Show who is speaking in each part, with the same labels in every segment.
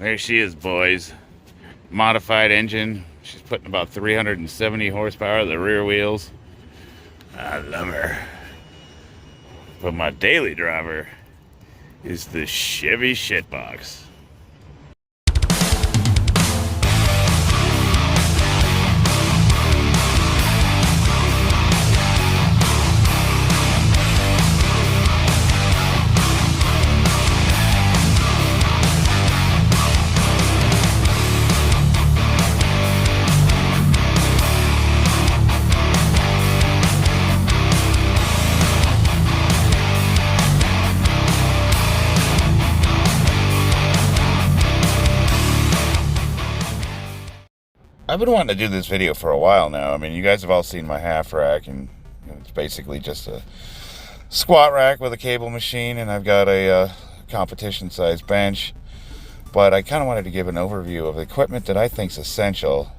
Speaker 1: There she is, boys. Modified engine. She's putting about 370 horsepower to the rear wheels. I love her. But my daily driver is the Chevy shitbox. I've been wanting to do this video for a while now. I mean, you guys have all seen my half rack, and it's basically just a squat rack with a cable machine, and I've got a competition size bench. But I kind of wanted to give an overview of the equipment that I think is essential,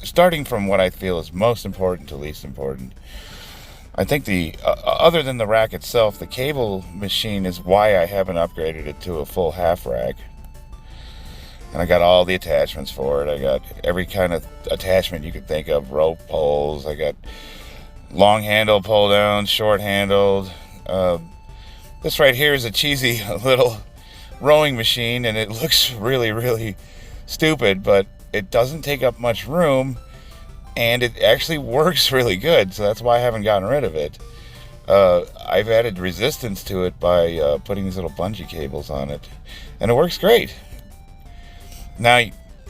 Speaker 1: starting from what I feel is most important to least important. I think other than the rack itself, the cable machine is why I haven't upgraded it to a full half rack. And I got all the attachments for it. I got every kind of attachment you could think of. Rope poles. I got long handle pull down, short handled. This right here is a cheesy little rowing machine, and it looks really, really stupid, but it doesn't take up much room, and it actually works really good. So that's why I haven't gotten rid of it. I've added resistance to it by putting these little bungee cables on it, and it works great. Now,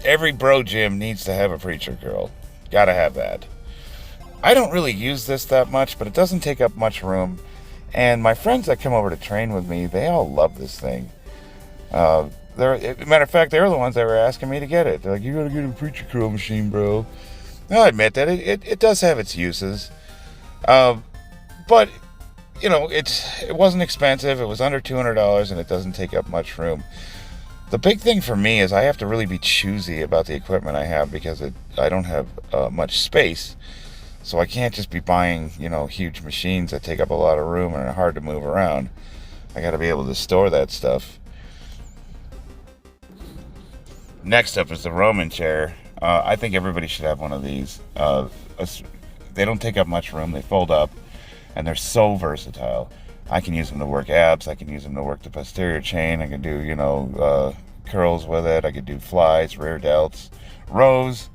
Speaker 1: every bro gym needs to have a preacher curl. Gotta have that. I don't really use this that much, but it doesn't take up much room. And my friends that come over to train with me, they all love this thing. Matter of fact, they're the ones that were asking me to get it. They're like, you gotta get a preacher curl machine, bro. I'll admit that it does have its uses. But, you know, it wasn't expensive. It was under $200, and it doesn't take up much room. The big thing for me is I have to really be choosy about the equipment I have, because I don't have much space. So I can't just be buying, huge machines that take up a lot of room and are hard to move around. I got to be able to store that stuff. Next up is the Roman chair. I think everybody should have one of these. They don't take up much room. They fold up, and they're so versatile. I can use them to work abs. I can use them to work the posterior chain. I can do, curls with it. I could do flies, rear delts, rows.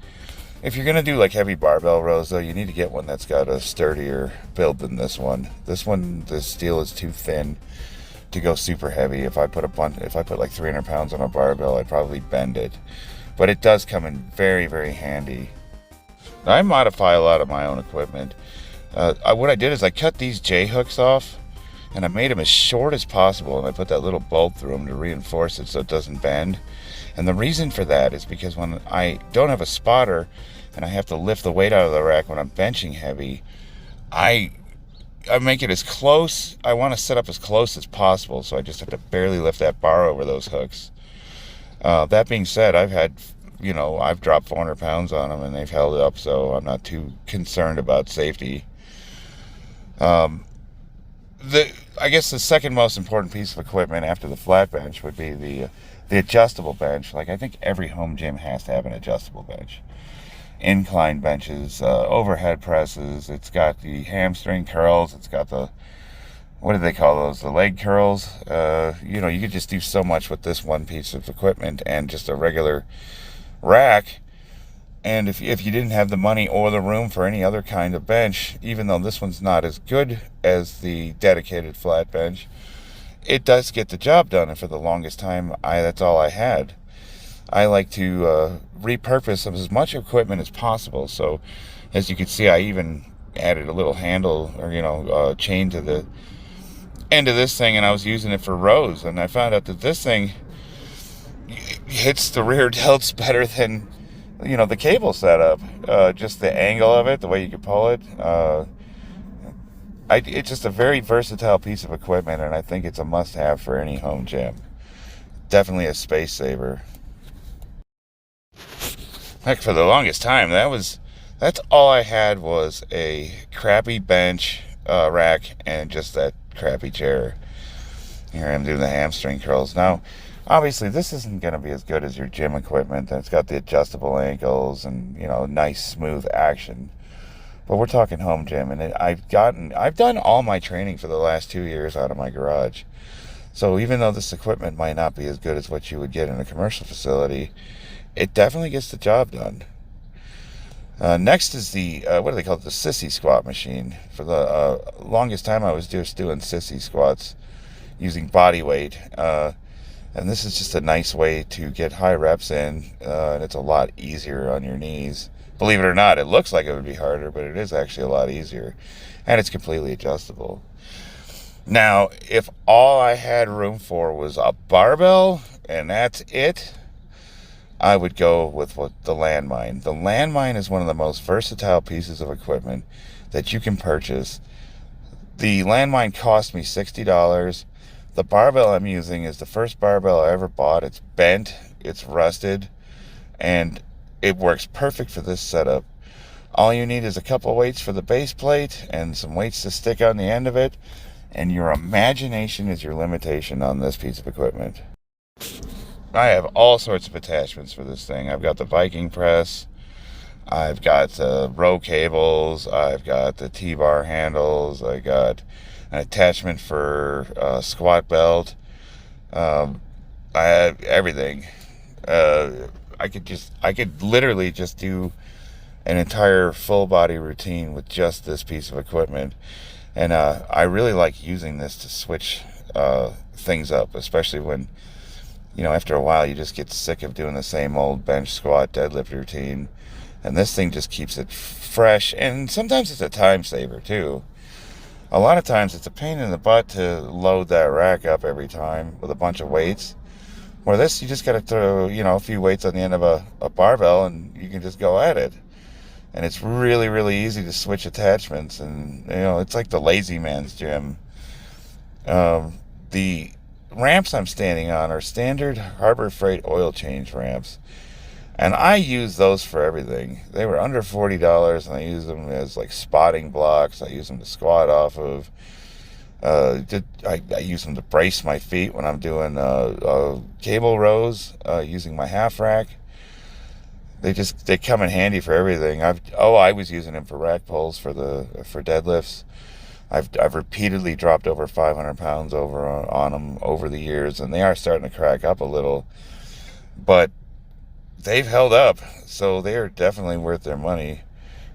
Speaker 1: If you're going to do like heavy barbell rows, though, you need to get one that's got a sturdier build than this one. The steel is too thin to go super heavy. If I put like 300 pounds on a barbell, I'd probably bend it. But it does come in very, very handy. Now, I modify a lot of my own equipment. What I did is I cut these J-hooks off, and I made them as short as possible, and I put that little bolt through them to reinforce it so it doesn't bend. And the reason for that is because when I don't have a spotter and I have to lift the weight out of the rack when I'm benching heavy, I make it as close. I want to set up as close as possible, so I just have to barely lift that bar over those hooks. That being said, I've dropped 400 pounds on them, and they've held up, so I'm not too concerned about safety. I guess the second most important piece of equipment after the flat bench would be the adjustable bench. Like, I think every home gym has to have an adjustable bench. Incline benches, overhead presses. It's got the hamstring curls. It's got what do they call those? The leg curls. You could just do so much with this one piece of equipment and just a regular rack. And if you didn't have the money or the room for any other kind of bench, even though this one's not as good as the dedicated flat bench, it does get the job done. And for the longest time, that's all I had. I like to repurpose as much equipment as possible. So, as you can see, I even added a little handle or chain to the end of this thing, and I was using it for rows. And I found out that this thing hits the rear delts better than the cable setup. Just the angle of it, the way you can pull it. It's just a very versatile piece of equipment, and I think it's a must-have for any home gym. Definitely a space saver. Heck, for the longest time, that's all I had was a crappy bench, rack, and just that crappy chair. Here I'm doing the hamstring curls. Now, Obviously, this isn't going to be as good as your gym equipment. It's got the adjustable ankles and, nice smooth action. But we're talking home gym, and I've done all my training for the last 2 years out of my garage. So even though this equipment might not be as good as what you would get in a commercial facility, it definitely gets the job done. Next is the, what do they call it? The sissy squat machine. For the longest time, I was just doing sissy squats using body weight. And this is just a nice way to get high reps in, and it's a lot easier on your knees. Believe it or not, it looks like it would be harder, but it is actually a lot easier. And it's completely adjustable. Now, if all I had room for was a barbell, and that's it, I would go with the landmine. The landmine is one of the most versatile pieces of equipment that you can purchase. The landmine cost me $60. The barbell I'm using is the first barbell I ever bought. It's bent, it's rusted, and it works perfect for this setup. All you need is a couple weights for the base plate and some weights to stick on the end of it, and your imagination is your limitation on this piece of equipment. I have all sorts of attachments for this thing. I've got the Viking press, I've got row cables, I've got the T-bar handles, I got an attachment for squat belt. I have everything. I could literally just do an entire full body routine with just this piece of equipment. And I really like using this to switch things up, especially when, after a while you just get sick of doing the same old bench, squat, deadlift routine. And this thing just keeps it fresh. And sometimes it's a time saver too. A lot of times it's a pain in the butt to load that rack up every time with a bunch of weights. Where this, you just got to throw, a few weights on the end of a barbell and you can just go at it. And it's really, really easy to switch attachments. And, it's like the lazy man's gym. The ramps I'm standing on are standard Harbor Freight oil change ramps. And I use those for everything. They were under $40, and I use them as like spotting blocks. I use them to squat off of. I use them to brace my feet when I'm doing cable rows using my half rack. They come in handy for everything. I was using them for rack pulls for deadlifts. I've repeatedly dropped over 500 pounds on them over the years, and they are starting to crack up a little, but they've held up, so they are definitely worth their money.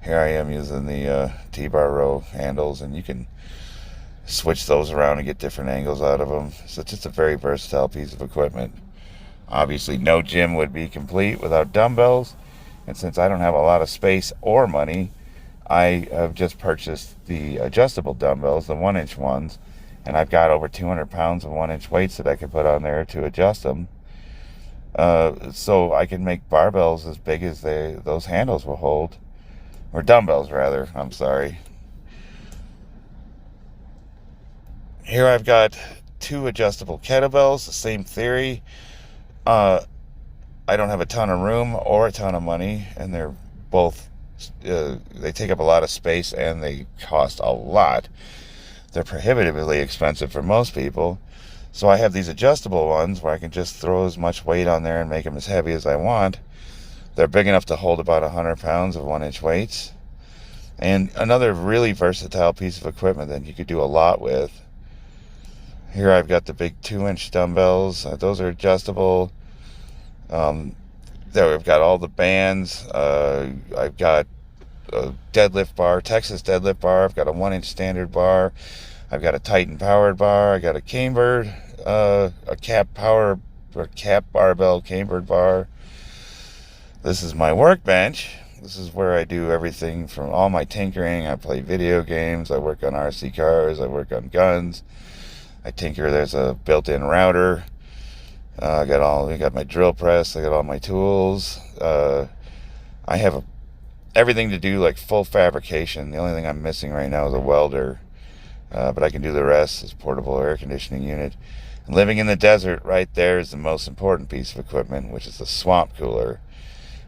Speaker 1: Here I am using the T-bar row handles, and you can switch those around and get different angles out of them. So it's just a very versatile piece of equipment. Obviously, no gym would be complete without dumbbells, and since I don't have a lot of space or money, I have just purchased the adjustable dumbbells, the 1-inch ones, and I've got over 200 pounds of 1-inch weights that I can put on there to adjust them. So I can make barbells as big as those handles will hold, or dumbbells rather, I'm sorry. Here I've got 2 adjustable kettlebells, the same theory. I don't have a ton of room or a ton of money, and they're both, they take up a lot of space and they cost a lot. They're prohibitively expensive for most people. So I have these adjustable ones where I can just throw as much weight on there and make them as heavy as I want. They're big enough to hold about 100 pounds of 1-inch weights. And another really versatile piece of equipment that you could do a lot with. Here I've got the big 2-inch dumbbells. Those are adjustable. There we've got all the bands. I've got a deadlift bar, Texas deadlift bar. I've got a 1-inch standard bar. I've got a Titan powered bar. I got a cambered, a cap barbell cambered bar. This is my workbench. This is where I do everything from all my tinkering. I play video games. I work on RC cars. I work on guns. I tinker. There's a built-in router. I got my drill press. I got all my tools. I have everything to do, like full fabrication. The only thing I'm missing right now is a welder. But I can do the rest. It's a portable air conditioning unit. And living in the desert, right there is the most important piece of equipment, which is the swamp cooler.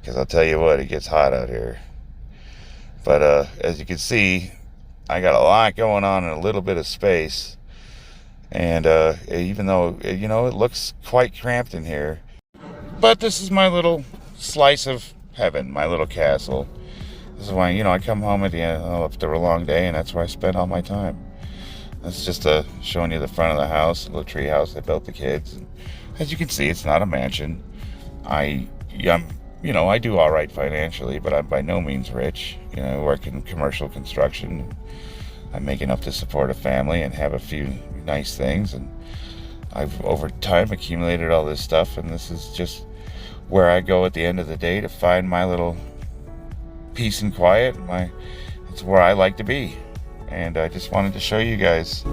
Speaker 1: Because I'll tell you what, it gets hot out here. But as you can see, I got a lot going on in a little bit of space. And even though, you know, it looks quite cramped in here, but this is my little slice of heaven, my little castle. This is why, you know, I come home at the end after a long day, and that's where I spend all my time. That's just showing you the front of the house, a little tree house I built the kids. And as you can see, it's not a mansion. I'm, you know, I do all right financially, but I'm by no means rich. You know, I work in commercial construction. I make enough to support a family and have a few nice things. And I've, over time, accumulated all this stuff, and this is just where I go at the end of the day to find my little peace and quiet. It's where I like to be. And I just wanted to show you guys.